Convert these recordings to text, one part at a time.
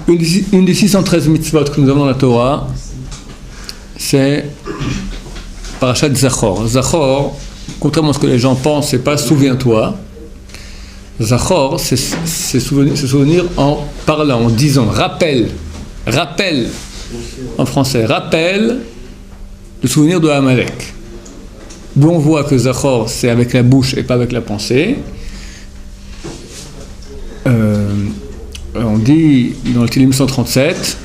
une des 613 mitzvot que nous avons dans la Torah, c'est Parashat Zachor. Zachor, contrairement à ce que les gens pensent, c'est pas souviens-toi. Zachor, c'est souvenir en parlant, en disant, rappel en français, rappel le souvenir de Amalek. D'où on voit que Zachor, c'est avec la bouche et pas avec la pensée. On dit dans le Télim 137,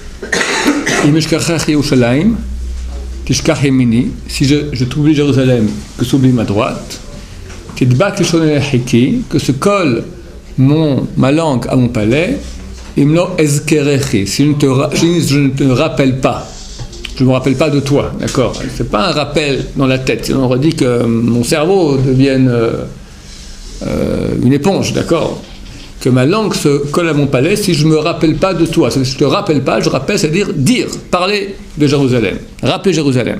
si je t'oublie Jérusalem, que s'oublie ma droite, que se colle ma langue à mon palais, si je ne te rappelle pas, je ne me rappelle pas de toi, d'accord? C'est pas un rappel dans la tête, on aurait dit que mon cerveau devienne une éponge, d'accord? Que ma langue se colle à mon palais si je ne me rappelle pas de toi. Si je ne te rappelle pas, je rappelle, c'est-à-dire dire, parler de Jérusalem, rappeler Jérusalem.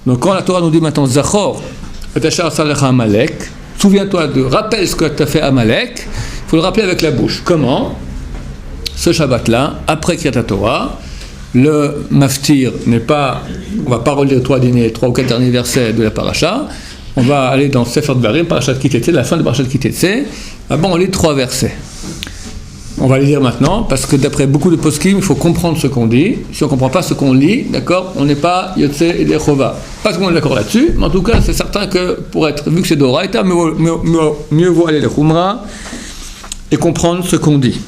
Donc quand la Torah nous dit maintenant Zachor, Amalek, souviens-toi rappelle ce que tu as fait à Amalek, il faut le rappeler avec la bouche. Comment? Ce Shabbat-là, après Kriyat Torah, le maftir n'est pas, on ne va pas relire 3 ou 4 derniers versets de la paracha, on va aller dans Sefer Devarim, Parashat Kitetse, la fin de Parashat Kitetse. On lit 3 versets. On va les lire maintenant, parce que d'après beaucoup de poskim, il faut comprendre ce qu'on dit. Si on ne comprend pas ce qu'on lit, d'accord, on n'est pas Yotze et Chova. Pas tout le monde est d'accord là-dessus, mais en tout cas, c'est certain que vu que c'est d'Oraïta, mieux vaut aller le Khumra et comprendre ce qu'on dit.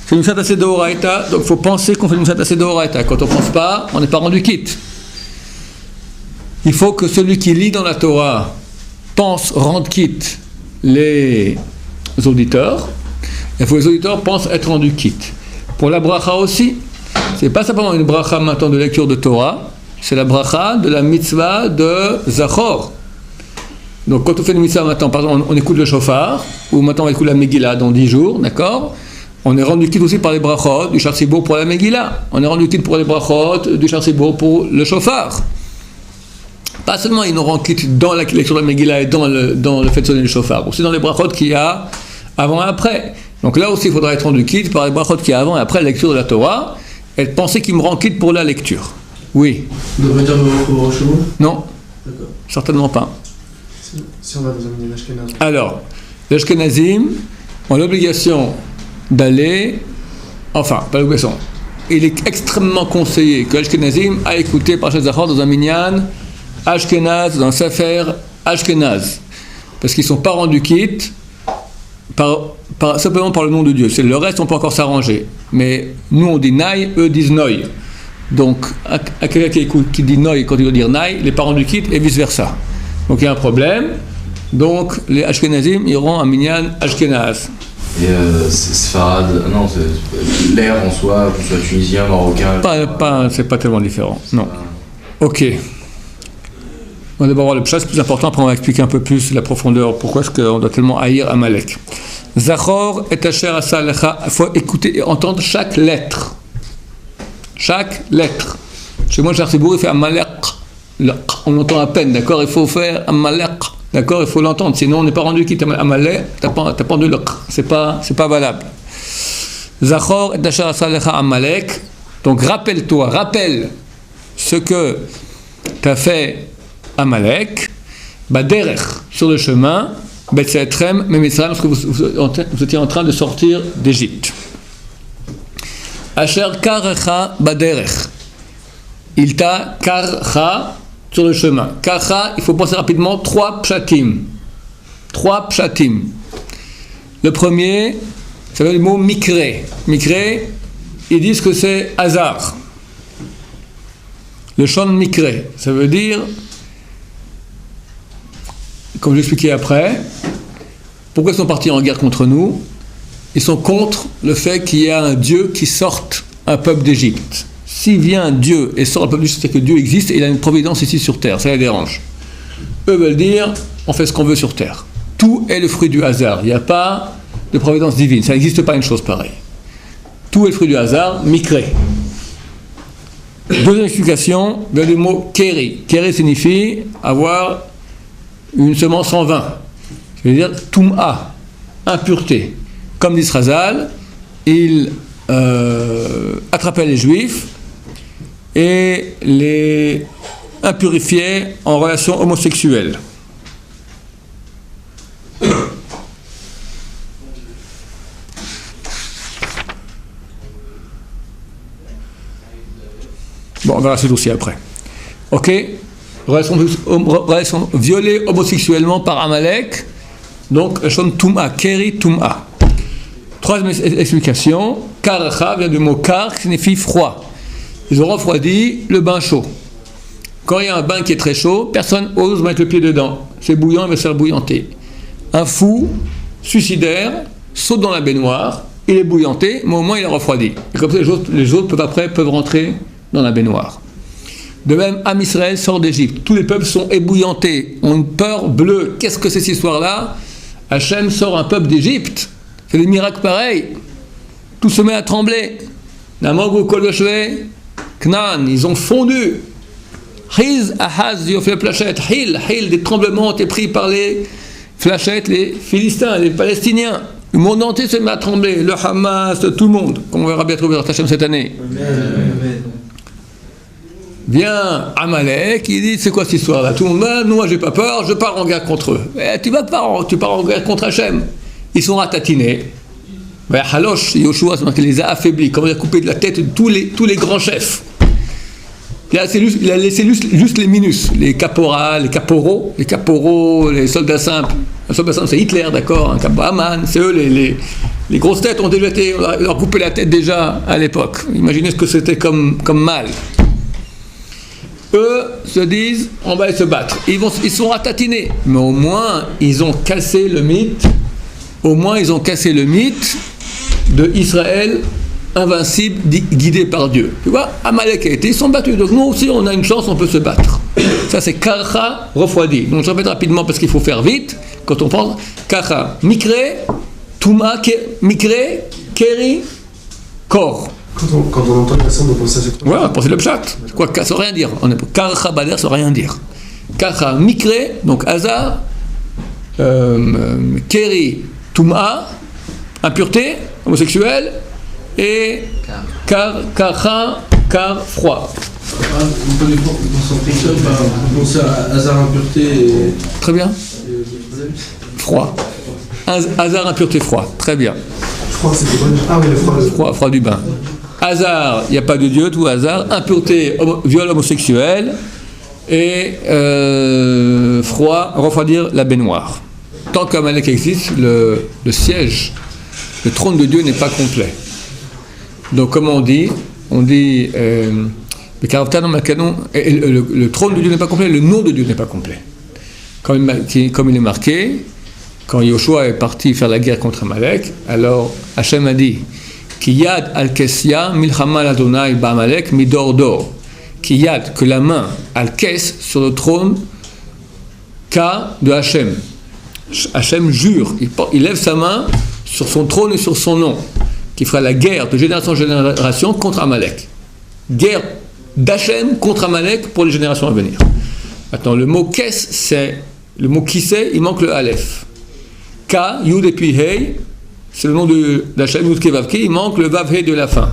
C'est une mitzvah assez d'Oraïta, donc il faut penser qu'on fait une mitzvah assez d'Oraïta. Quand on ne pense pas, on n'est pas rendu quitte. Il faut que celui qui lit dans la Torah pense rendre quitte les auditeurs, il faut que les auditeurs pensent être rendus quitte. Pour la bracha aussi, c'est pas simplement une bracha maintenant de lecture de Torah, c'est la bracha de la mitzvah de Zachor. Donc quand on fait une mitzvah maintenant, par exemple, on écoute le shofar, ou maintenant on écoute la Megillah dans 10 jours, d'accord? On est rendu quitte aussi par les brachot du Shar Tzibur pour la Megillah. On est rendu quitte pour les brachot du Shar Tzibur pour le shofar. Pas seulement ils nous rendent quitte dans la lecture de la Megillah et dans le fait de sonner le shofar, aussi dans les brachot qu'il y a avant et après. Donc là aussi il faudra être rendu quitte par les brachot qu'il y a avant et après la lecture de la Torah et de penser qu'il me rend quitte pour la lecture. Oui. On devrait dire au Shavuot ? Non. D'accord. Certainement pas. Si on va nous amener l'Ashkenaz. Alors, les Ashkenazim ont l'obligation d'aller, enfin, pas l'obligation, il est extrêmement conseillé que l'Ashkenazim a écouté Parashat Zachor dans un minyan Ashkenaz, dans un sefer Ashkenaz, parce qu'ils ne sont pas rendus quitte simplement par le nom de Dieu. C'est le reste, on peut encore s'arranger. Mais nous on dit Naï, eux disent Noï. Donc, à quelqu'un qui dit Noï quand il doit dire Naï, il n'est pas rendu quitte et vice versa. Donc il y a un problème. Donc les Ashkenazim iront à minyan Ashkenaz. Et Sfarad, non, c'est l'air en soi, que ce soit tunisien, marocain. C'est pas tellement différent, non. Ok. On va d'abord voir le pshat, c'est plus important, après on va expliquer un peu plus la profondeur, pourquoi est-ce qu'on doit tellement haïr Amalek. Zachor et Asher Asa Lecha, il faut écouter et entendre chaque lettre. Chaque lettre. Chez moi, Shar Tzibur, il fait Amalek. On l'entend à peine, d'accord? Il faut faire Amalek. D'accord, il faut l'entendre, sinon on n'est pas rendu quitte Amalek, t'as pas entendu le c'est pas valable. Zachor et Asher Asa Lecha Amalek. Donc rappelle ce que tu as fait Amalek, Baderech, sur le chemin, Betsetrem, Memitzrayim, parce que vous étiez en train de sortir d'Égypte. Asher Karecha Baderech. Il t'a Karcha sur le chemin. Karcha, il faut penser rapidement 3 pshatim. 3 pshatim. Le premier, ça veut dire le mot Mikre. Mikre, ils disent que c'est hasard. Le chant de Mikre, ça veut dire, comme je l'expliquais après, pourquoi ils sont partis en guerre contre nous? Ils sont contre le fait qu'il y ait un Dieu qui sorte un peuple d'Égypte. S'il vient un Dieu et sort un peuple d'Égypte, c'est que Dieu existe et il a une providence ici sur terre, ça les dérange. Eux veulent dire, on fait ce qu'on veut sur terre. Tout est le fruit du hasard, il n'y a pas de providence divine, ça n'existe pas une chose pareille. Tout est le fruit du hasard, Mikre. Deuxième explication, le mot Keri. Keri signifie avoir une semence en vin. Ça veut dire Toum'a, impureté. Comme dit Srazal, il attrapaient les Juifs et les impurifiaient en relation homosexuelle. Bon, on verra ce dossier après. Ok, relation violée homosexuellement par Amalek, donc Shon Tum'a, Keri Tum'a. Troisième explication, Karacha vient du mot kar qui signifie froid. Ils ont refroidi le bain chaud. Quand il y a un bain qui est très chaud, personne n'ose mettre le pied dedans. C'est bouillant, il va se faire bouillanter. Un fou, suicidaire, saute dans la baignoire, il est bouillanté, mais au moins il est refroidi. Et comme ça, les autres peuvent rentrer dans la baignoire. De même, Am Israël sort d'Égypte. Tous les peuples sont ébouillantés, ont une peur bleue. Qu'est-ce que c'est cette histoire-là? Hachem sort un peuple d'Égypte. C'est des miracles pareils. Tout se met à trembler. Namogu Koloshve, Knan, ils ont fondu. Hiz, Ahaz, Yofé, Flachette, Hil, des tremblements ont été pris par les Flachettes, les Philistins, les Palestiniens. Le monde entier se met à trembler. Le Hamas, tout le monde. Comme on verra bien trouver dans Hachem cette année. Amen. Vient Amalek, il dit c'est quoi cette histoire-là? Tout le monde dit moi j'ai pas peur, je pars en guerre contre eux. Tu pars en guerre contre Hachem. Ils sont ratatinés. Halosh, Yoshua, il les a affaiblis, comme il a coupé de la tête de tous les grands chefs. Il a laissé juste les minus, les caporaux, les soldats simples. Un soldat simple c'est Hitler, d'accord, un Haman, c'est eux les grosses têtes ont déjà été, on leur coupé la tête déjà à l'époque. Imaginez ce que c'était comme mal. Eux se disent, on va aller se battre. Ils sont ratatinés, mais au moins ils ont cassé le mythe. Au moins ils ont cassé le mythe de Israël invincible, guidé par Dieu. Tu vois, Amalek a été, ils sont battus. Donc nous aussi on a une chance, on peut se battre. Ça c'est Karcha refroidi. Donc je répète rapidement parce qu'il faut faire vite. Quand on pense Karcha, Mikre, Touma, Mikre, Keri, Kor. Quand on entend la somme, on pense à cette chose. Voilà, c'est le pshat. Quoi, ça veut rien dire. Karcha Bader, ça veut rien dire. Karcha Mikre, donc Hazar, Keri, Touma, impureté, homosexuel, et Karcha, Kar, froid. Vous pouvez concentrer ça, vous pensez à Hazar, impureté et... Très bien. Froid. Hazar, impureté, froid. Très bien. Froid, c'est du bon. Ah oui, le froid. Froid du bain. Hasard, il n'y a pas de Dieu, tout hasard. Impureté, viol homosexuel. Et froid, refroidir la baignoire. Tant qu'Amalek existe, le siège, le trône de Dieu n'est pas complet. Donc, comme on dit, le trône de Dieu n'est pas complet, le nom de Dieu n'est pas complet. Comme il est marqué, quand Yoshua est parti faire la guerre contre Amalek, alors Hachem a dit Kiyad al-Kessia milchama al-Adonai ba'Amalek midor dor. Kiyad, que la main al-Kes sur le trône Ka de Hachem. Hachem jure, il lève sa main sur son trône et sur son nom, qui fera la guerre de génération en génération contre Amalek. Guerre d'Hachem contre Amalek pour les générations à venir. Maintenant, le mot Kes, c'est le mot qui c'est, il manque le Aleph. K, Yud et puis Hey, c'est le nom d'Hachem, Yud Kevavki, il manque le Vav Hey de la fin.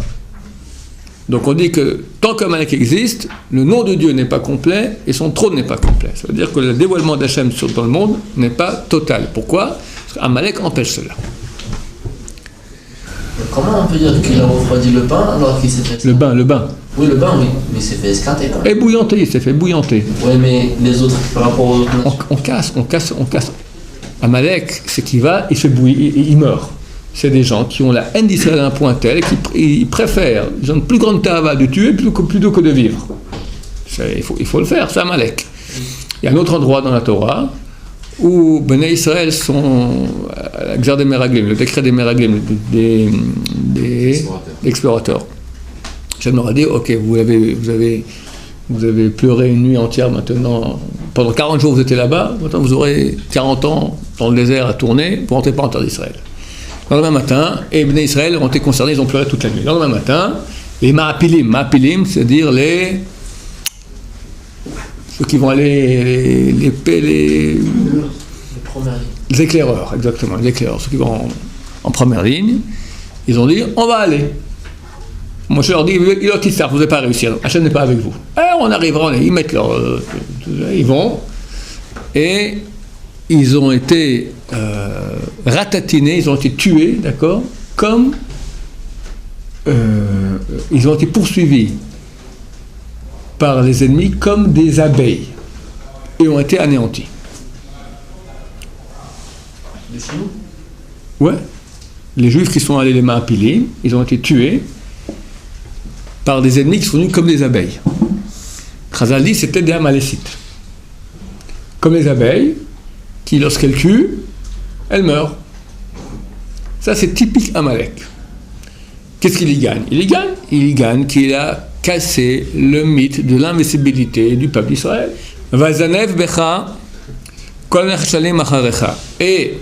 Donc on dit que tant qu'Amalek existe, le nom de Dieu n'est pas complet et son trône n'est pas complet. Ça veut dire que le dévoilement d'Hachem dans le monde n'est pas total. Pourquoi? Parce qu'Amalek empêche cela. Comment on peut dire qu'il a refroidi le pain alors qu'il s'est fait... Le bain. Oui, le bain, oui, mais il s'est fait esquinter quand même. Et bouillanter, il s'est fait bouillanter. Oui, mais les autres, par rapport aux autres nations. On casse. Amalek, c'est qu'il va, il se bouille, il meurt. C'est des gens qui ont la haine d'Israël à un point tel qu'ils préfèrent, ils ont une plus grande tava de tuer plutôt que de vivre. Il faut le faire, c'est Amalek. Il y a un autre endroit dans la Torah où Bnei Israël sont à la Gzar des Meraglim, le décret des Meraglim, des explorateurs. J'aime leur dire, ok, vous avez pleuré une nuit entière maintenant, pendant 40 jours vous étiez là-bas, maintenant vous aurez 40 ans dans le désert à tourner, vous ne rentrez pas en terre d'Israël. Le lendemain matin, et Bnei Israël ont été concernés, ils ont pleuré toute la nuit. Le lendemain matin, les Ma'apilim, c'est-à-dire ceux qui vont aller, les éclaireurs, exactement, les éclaireurs, ceux qui vont en première ligne, ils ont dit, on va aller. Moshe leur dit, vous n'allez pas réussir, Hachem n'est pas avec vous. On arrivera, ils mettent leur... ils vont, et ils ont été ratatinés, ils ont été tués, d'accord, comme... ils ont été poursuivis par les ennemis comme des abeilles, et ont été anéantis. De chez nous? Ouais. Les Juifs qui sont allés les mains à Pilim, ils ont été tués par des ennemis qui sont venus comme des abeilles. Chazal dit c'était des Amalécites. Comme les abeilles, qui lorsqu'elles tuent, elles meurent. Ça c'est typique Amalek. Qu'est-ce qu'il y gagne? Il y gagne qu'il a cassé le mythe de l'invincibilité du peuple d'Israël. Vazanev becha kol nechshalim acharecha. Et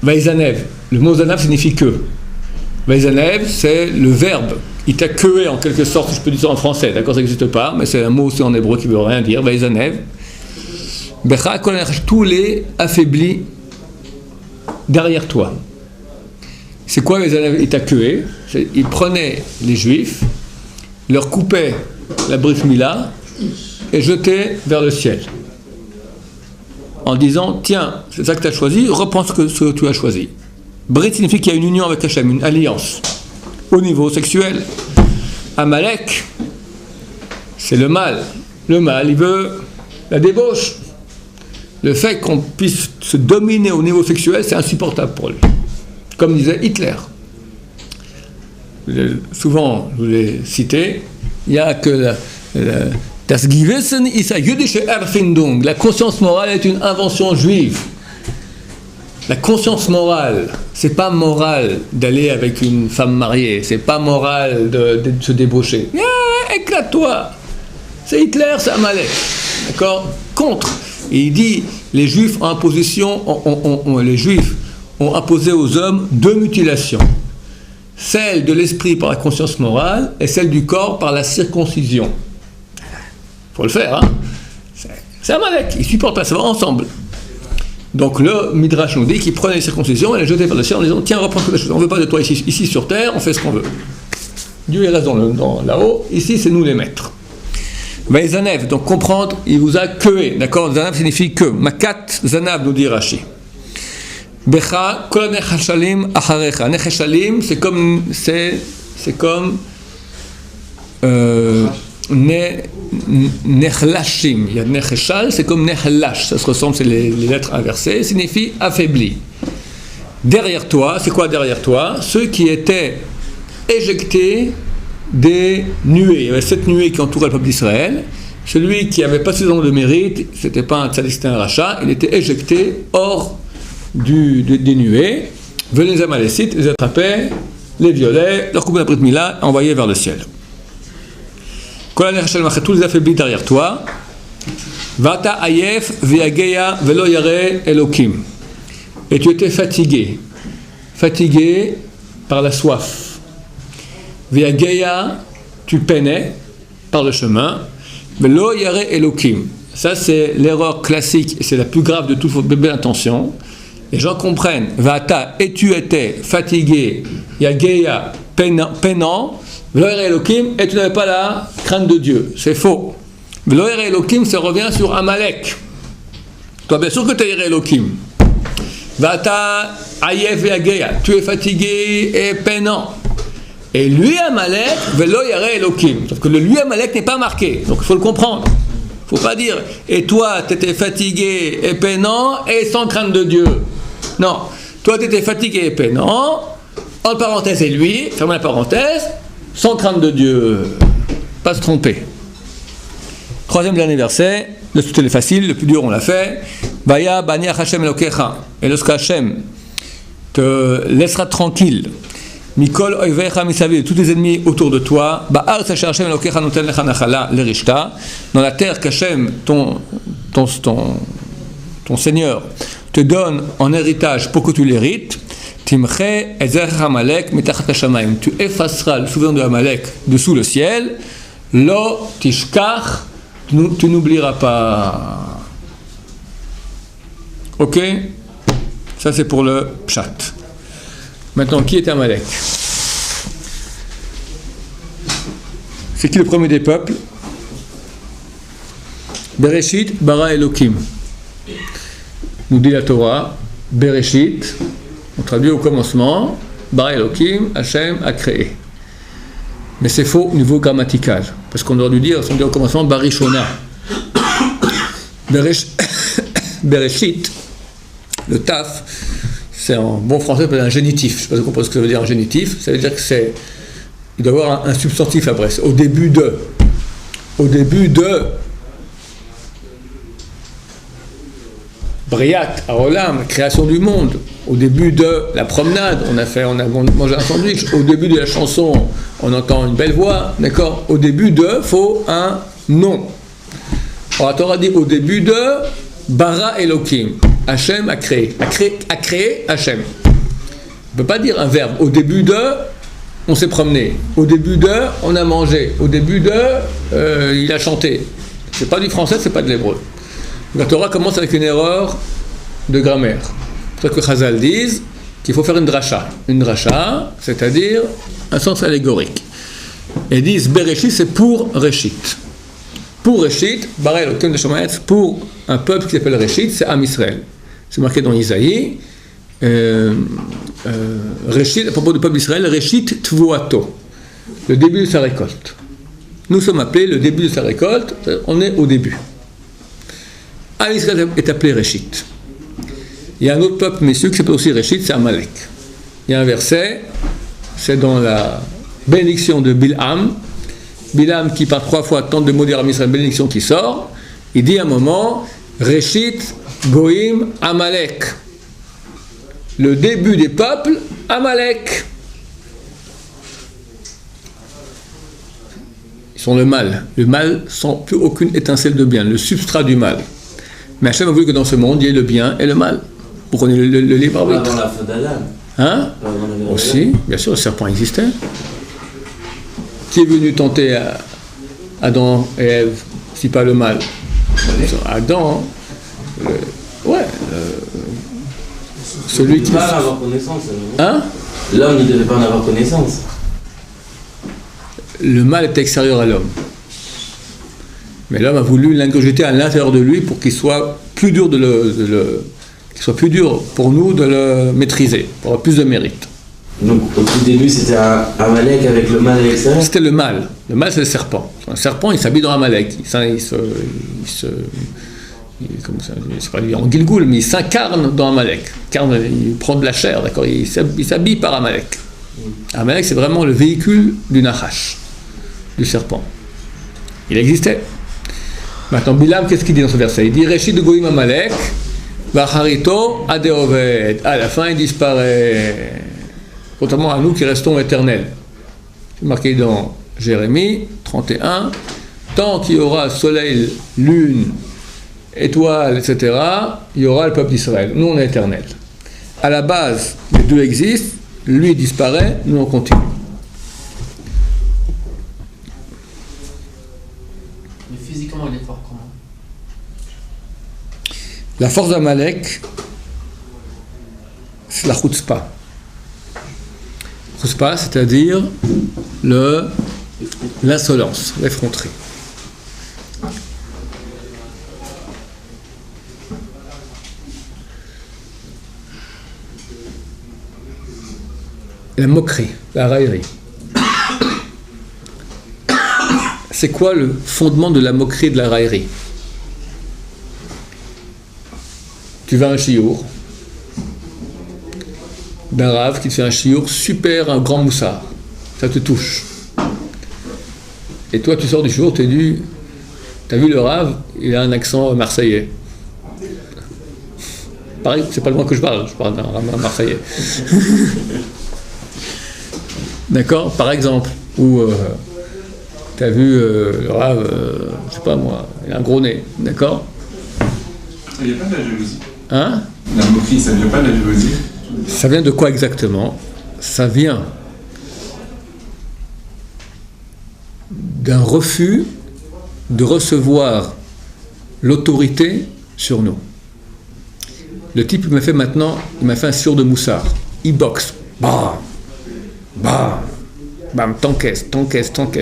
Vaizanev, le mot Zanav signifie que. Vaizanev, c'est le verbe. Il t'a queué en quelque sorte, si je peux dire ça en français, d'accord, ça n'existe pas, mais c'est un mot aussi en hébreu qui ne veut rien dire. Vaizanev. Becha kol nechshalim, tous les affaiblis derrière toi. C'est quoi Vaizanev? Il t'a queué. Il prenait les Juifs, leur coupait la brit mila et jetait vers le ciel. En disant, tiens, c'est ça que tu as choisi, reprends ce que tu as choisi. Brit signifie qu'il y a une union avec Hachem, une alliance, au niveau sexuel. Amalek, c'est le mal. Le mal, il veut la débauche. Le fait qu'on puisse se dominer au niveau sexuel, c'est insupportable pour lui. Comme disait Hitler. Souvent, je vous l'ai cité, il n'y a que Das Gewissen ist eine jüdische Erfindung. La conscience morale est une invention juive. La conscience morale, c'est pas moral d'aller avec une femme mariée, c'est pas moral de se débaucher. Éclate-toi. C'est Hitler, c'est Amalek. D'accord? Contre. Et il dit, les Juifs ont imposé aux hommes deux mutilations. Celle de l'esprit par la conscience morale et celle du corps par la circoncision. Faut le faire, hein. C'est Amalek, il supporte pas, ça va ensemble. Donc le Midrash nous dit qu'il prenait les circoncisions et les jetait vers le ciel en disant tiens, reprends toutes les choses, on ne veut pas de toi ici sur terre, on fait ce qu'on veut. Dieu est là là-haut, ici c'est nous les maîtres. Zanev, donc comprendre, il vous a queué, d'accord? Zanav signifie que. Makat Zanav nous dit Rashi. Becha kol nechashalim acharecha. Nechashalim, c'est comme nechlashim. Il y a necheshal, c'est comme nechlash. Ça se ressemble, c'est les lettres inversées. Signifie affaibli. Derrière toi, c'est quoi derrière toi? Ceux qui étaient éjectés des nuées. Il y avait 7 nuées qui entouraient le peuple d'Israël. Celui qui n'avait pas suffisamment de mérite, c'était pas un tzadik, c'était un rachat, il était éjecté hors des nuées. Venaient les Amalécites, les attrapaient, les violaient, leur coupaient la brit mila, envoyaient vers le ciel. Tous les affaiblis derrière toi. Vata ayef ve'ageya velo yare elokim. Et tu étais fatigué par la soif. Ve'ageya, tu peinais par le chemin. Velo yare elokim. Ça c'est l'erreur classique et c'est la plus grave de toute votre belle intention. Les gens comprennent. Vata, et tu étais fatigué. Yageya, peinant. Velo yare elokim, et tu n'avais pas la crainte de Dieu. C'est faux. Velo yare elokim, ça revient sur Amalek. Toi, bien sûr que tu es yare elokim. Vata, ayef yageya, tu es fatigué et peinant. Et lui, Amalek, velo yare elokim. Sauf que le lui, Amalek n'est pas marqué. Donc il faut le comprendre. Il ne faut pas dire, et toi, tu étais fatigué et peinant et sans crainte de Dieu. Non. Toi, tu étais fatigué et peinant, entre parenthèses, et lui, ferme la parenthèse, sans crainte de Dieu. Pas se tromper. Troisième dernier verset, le sujet est facile, le plus dur on l'a fait. Vaya baniach Hashem elokecha. Et lorsque Hashem te laissera tranquille, Mikol oivecha misaviv, tous les ennemis autour de toi, ba'aretz asher Hashem elokecha noten lecha nachala lerishta, dans la terre qu'Hashem, ton Seigneur, te donne en héritage pour que tu l'hérites, timche et zerach Amalek mitachat hashamayim, tu effaceras le souvenir de Amalek dessous le ciel, lo tishkach, tu n'oublieras pas. Ok? Ça c'est pour le pshat. Maintenant, qui est Amalek? C'est qui le premier des peuples? Bereshit bara Elokim. Nous dit la Torah, Bereshit, on traduit au commencement, bara Elokim, Hachem a créé. Mais c'est faux au niveau grammatical, parce qu'on aurait dû dire, on dit au commencement, Barishona. Bereshit, le taf, c'est en bon français un génitif. Je ne sais pas si vous comprenez ce que ça veut dire un génitif. Ça veut dire que il doit y avoir un substantif après. C'est au début de. Au début de. Briat, Aolam, création du monde. Au début de la promenade, on a mangé un sandwich. Au début de la chanson, on entend une belle voix. D'accord? Au début de, faut un nom. Alors, la Torah dit au début de Bara Elokim. Hachem a créé. A créé Hachem. On ne peut pas dire un verbe. Au début de, on s'est promené. Au début de, on a mangé. Au début de, il a chanté. C'est pas du français, c'est pas de l'hébreu. La Torah commence avec une erreur de grammaire. C'est pour ça que Chazal disent qu'il faut faire une dracha. Une dracha, c'est-à-dire un sens allégorique. Et disent Bereshit, c'est pour Reshit. Pour Reshit, Bara Elokim de Shomaetz, pour un peuple qui s'appelle Reshit, c'est Am Israël. C'est marqué dans Isaïe. Reshit, à propos du peuple d'Israël, Reshit Tvuato, le début de sa récolte. Nous sommes appelés le début de sa récolte, on est au début. Am Israël est appelé Reshit. Il y a un autre peuple messieurs qui s'appelle aussi Reshit, c'est Amalek. Il y a un verset, c'est dans la bénédiction de Bilham. Bilham qui par 3 fois tente de maudire Am Israël, bénédiction qui sort. Il dit à un moment, Reshit Goïm Amalek. Le début des peuples, Amalek. Ils sont le mal. Le mal sans plus aucune étincelle de bien, le substrat du mal. Mais Hachem a voulu que dans ce monde, il y ait le bien et le mal. Pour qu'on ait le libre arbitre. Dans la faute d'Adam. Hein? Aussi, bien sûr, le serpent existait. Qui est venu tenter Adam et Ève, si pas le mal? Adam, celui qui... Il ne devait pas en avoir connaissance. Hein? L'homme ne devait pas en avoir connaissance. Le mal est extérieur à l'homme. Mais l'homme a voulu l'ingurgiter à l'intérieur de lui pour qu'il soit plus dur qu'il soit plus dur pour nous de le maîtriser, pour avoir plus de mérite. Donc au tout début c'était Amalek avec le mal à l'extérieur. C'était le mal. Le mal c'est le serpent. Un serpent il s'habille dans Amalek. C'est pas lui en Gilgoul, mais il s'incarne dans Amalek. Il prend de la chair, d'accord. Il s'habille par Amalek. Amalek c'est vraiment le véhicule du Nachash, du serpent. Il existait. Maintenant Bilam qu'est-ce qu'il dit dans ce verset? Il dit Reshit Goïm Amalek, Vacharito Adeoved. À la fin il disparaît. Contrairement à nous qui restons éternels. C'est marqué dans Jérémie 31, tant qu'il y aura soleil, lune, étoiles, etc., il y aura le peuple d'Israël. Nous, on est éternels. À la base, les deux existent, lui disparaît, nous on continue. Mais physiquement, il est fort comment? La force d'Amalek, c'est la chutzpah. Chutzpah, c'est-à-dire l'insolence, l'effronterie. La moquerie, la raillerie. C'est quoi le fondement de la moquerie et de la raillerie? Tu vas à un chiour d'un rave qui te fait un chiour super, un grand moussard. Ça te touche. Et toi, tu sors du chiour, t'as vu le rave, il a un accent marseillais. Pareil, c'est pas le moi que je parle d'un rave marseillais. D'accord? Par exemple, où tu as vu le rave, je sais pas moi, il a un gros nez, d'accord? Il n'y a pas de la jalousie. Hein? La moquerie, ça ne vient pas de la jalousie. Ça vient de quoi exactement? Ça vient d'un refus de recevoir l'autorité sur nous. Le type il m'a fait un sieur de moussard. Il boxe. Bam! Bam! Bam! T'encaisses.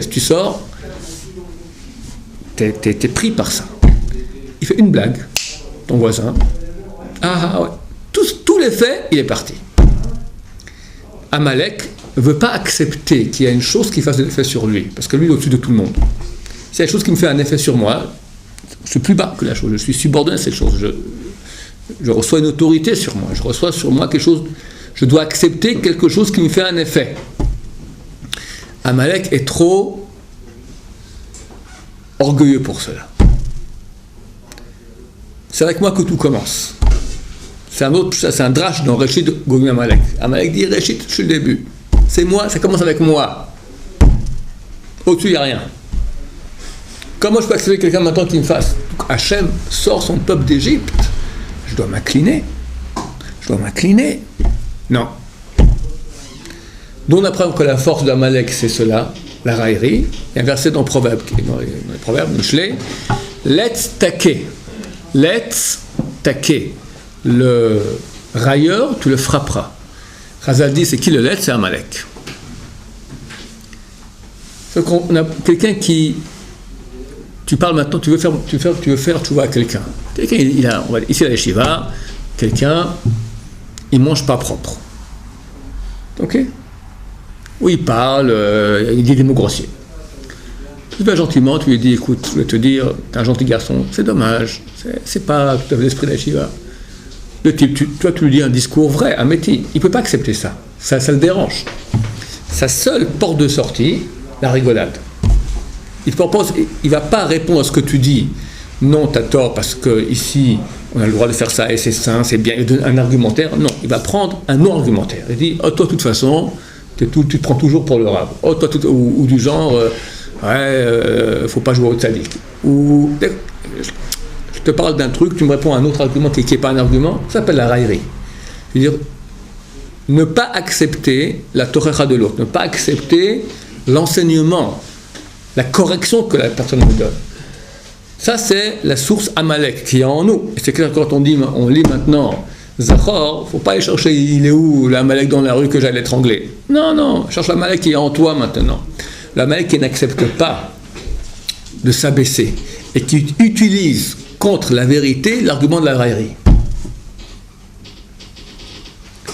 Tu sors, t'es pris par ça. Il fait une blague, ton voisin. Ouais. Tout l'effet, il est parti. Amalek ne veut pas accepter qu'il y a une chose qui fasse un effet sur lui, parce que lui, il est au-dessus de tout le monde. S'il y a une chose qui me fait un effet sur moi, je suis plus bas que la chose, je suis subordonné à cette chose. Je reçois une autorité sur moi, je reçois sur moi quelque chose, je dois accepter quelque chose qui me fait un effet. Amalek est trop orgueilleux pour cela. C'est avec moi que tout commence. C'est un drache dans Réchit Gomim Amalek. Amalek dit Réchit, je suis le début. C'est moi, ça commence avec moi. Au-dessus, il n'y a rien. Comment je peux accepter quelqu'un maintenant qui me fasse? Hachem sort son peuple d'Égypte. Je dois m'incliner. Non. Donc on apprend que la force d'Amalek, c'est cela, la raillerie. Il y a un verset dans Proverbe, dans les Proverbes, Mishlei. Let's taquer. Le railleur, tu le frapperas. Chazal dit, c'est qui le let's? C'est Amalek. Donc on a quelqu'un qui... Tu parles maintenant, tu veux faire tu vois quelqu'un. Quelqu'un, ici à la yeshiva, quelqu'un, il mange pas propre. Ok? Ou il parle, il dit des mots grossiers. Tu vas gentiment, tu lui dis, écoute, je vais te dire, t'es un gentil garçon, c'est dommage, c'est pas tout à fait l'esprit de la yeshiva. Le type, toi tu lui dis un discours vrai, un métier, il peut pas accepter ça le dérange. Sa seule porte de sortie, la rigolade. Il ne va pas répondre à ce que tu dis. Non, tu as tort parce que ici on a le droit de faire ça et c'est sain, c'est bien. Il donne un argumentaire. Non, il va prendre un non-argumentaire. Il dit, toi, de toute façon, tu te prends toujours pour le rab. Ou du genre, faut pas jouer au tzaddik. Ou je te parle d'un truc, tu me réponds à un autre argument qui n'est pas un argument. Ça s'appelle la raillerie. C'est-à-dire, ne pas accepter la torera de l'autre, ne pas accepter l'enseignement, la correction que la personne nous donne. Ça, c'est la source Amalek qui est en nous. Et c'est clair, quand on lit maintenant Zachor, il ne faut pas aller chercher, il est où l'Amalek dans la rue que j'allais étrangler. Non, cherche l'Amalek qui est en toi maintenant. L'Amalek qui n'accepte pas de s'abaisser et qui utilise contre la vérité l'argument de la raillerie.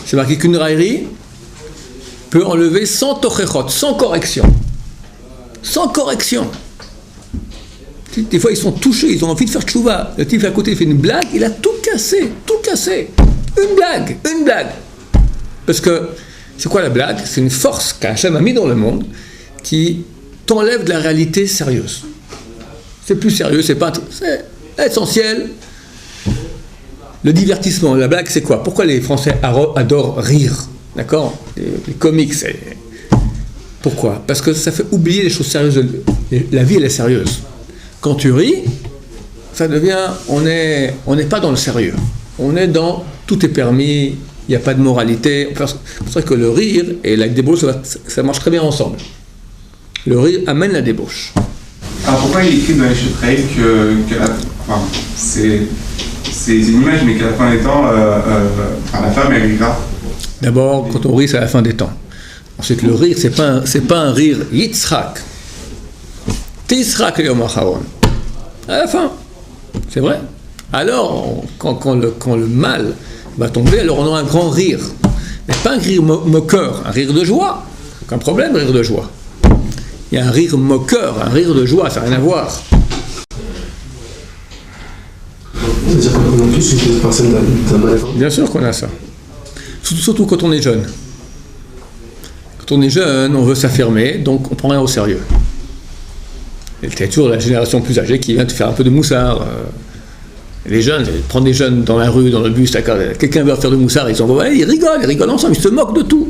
C'est marqué qu'une raillerie peut enlever 100 tochechot, sans correction. Sans correction. Des fois, ils sont touchés, ils ont envie de faire tchouva. Le type à côté fait une blague, il a tout cassé. Une blague. Parce que, c'est quoi la blague? C'est une force qu'Hachem a mis dans le monde qui t'enlève de la réalité sérieuse. C'est plus sérieux, c'est essentiel. Le divertissement, la blague, c'est quoi? Pourquoi les Français adorent rire? D'accord? Les comiques, c'est... Pourquoi? Parce que ça fait oublier les choses sérieuses. La vie, elle est sérieuse. Quand tu ris, ça devient... On n'est pas dans le sérieux. On est dans... Tout est permis, il n'y a pas de moralité. C'est vrai que le rire et la débauche, ça marche très bien ensemble. Le rire amène la débauche. Alors pourquoi il écrit dans les Chetraïl c'est une image, mais qu'à la fin des temps, la femme, elle rira? D'abord, quand on rit, c'est à la fin des temps. Ensuite, le rire, c'est pas un rire Yitzhak. Titzhak Yom Acharon. À la fin. C'est vrai. Alors, quand le mal va tomber, alors on aura un grand rire. Mais pas un rire moqueur, un rire de joie. Aucun problème, rire de joie. Il y a un rire moqueur, un rire de joie, ça n'a rien à voir. C'est-à-dire qu'on a tous une personne d'Amalek. Bien sûr qu'on a ça. Surtout quand on est jeune. Quand on est jeune, on veut s'affirmer, donc on prend rien au sérieux. Et c'est toujours la génération plus âgée qui vient te faire un peu de moussard. Les jeunes, prendre des jeunes dans la rue, dans le bus, quelqu'un veut faire de moussard, ils rigolent ensemble, ils se moquent de tout.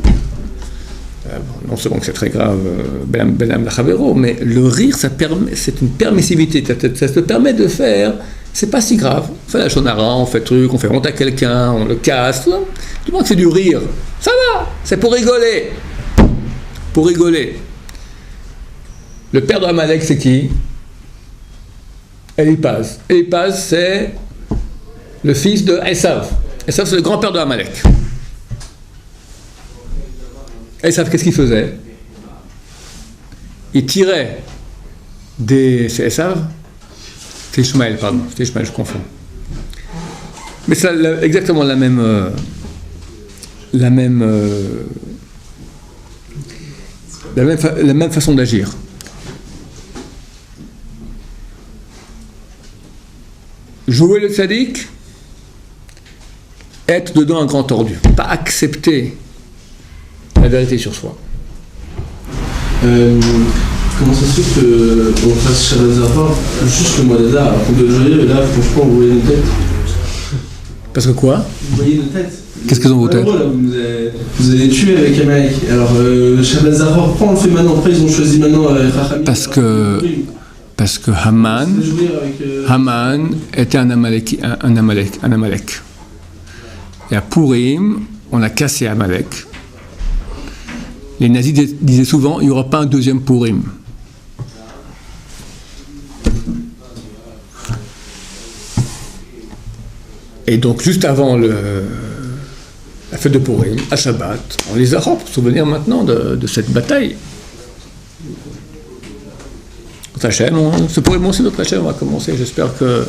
Non seulement que c'est très grave, Benam Lachavero, mais le rire, c'est une permissivité, ça te permet de faire, c'est pas si grave. On fait la shonara, on fait truc, on fait honte à quelqu'un, on le casse, tout le monde fait du rire. Ça va, c'est pour rigoler. Pour rigoler. Le père d'Amalek, c'est qui? Eliphaz. Eliphaz, c'est le fils de Esav. Esav, c'est le grand-père de Amalek. Esav, qu'est-ce qu'il faisait? Il tirait c'est Esav? C'est Ishmaël, pardon. C'est Ishmaël, je confonds. Mais c'est exactement la même façon d'agir. Jouer le tzaddik, être dedans un grand tordu, pas accepter la vérité sur soi. Comment ça se fait qu'on fasse Shabbat Zahar juste le mois d'Adar, alors qu'on doit jouer, là franchement vous voyez nos têtes. Parce que quoi? Vous voyez nos têtes. Qu'est-ce qu'ils ont vos têtes? Vous avez tué avec Amalek. Alors Shabbat Zahar, pourquoi on le fait maintenant? Après ils ont choisi maintenant Rachamim. Parce que Haman était un Amalek. Et à Purim, on a cassé Amalek. Les nazis disaient souvent, il n'y aura pas un deuxième Purim. Et donc, juste avant la fête de Purim, à Shabbat, on les a pour se souvenir maintenant de cette bataille. Ce Purim aussi, notre Hachem, on va commencer. J'espère que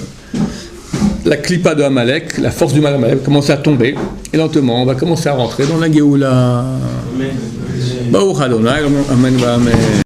la clipa de Amalek, la force du mal Amalek, va commencer à tomber. Et lentement, on va commencer à rentrer dans la Géoula. Baruch Adonai, Amen, Amen.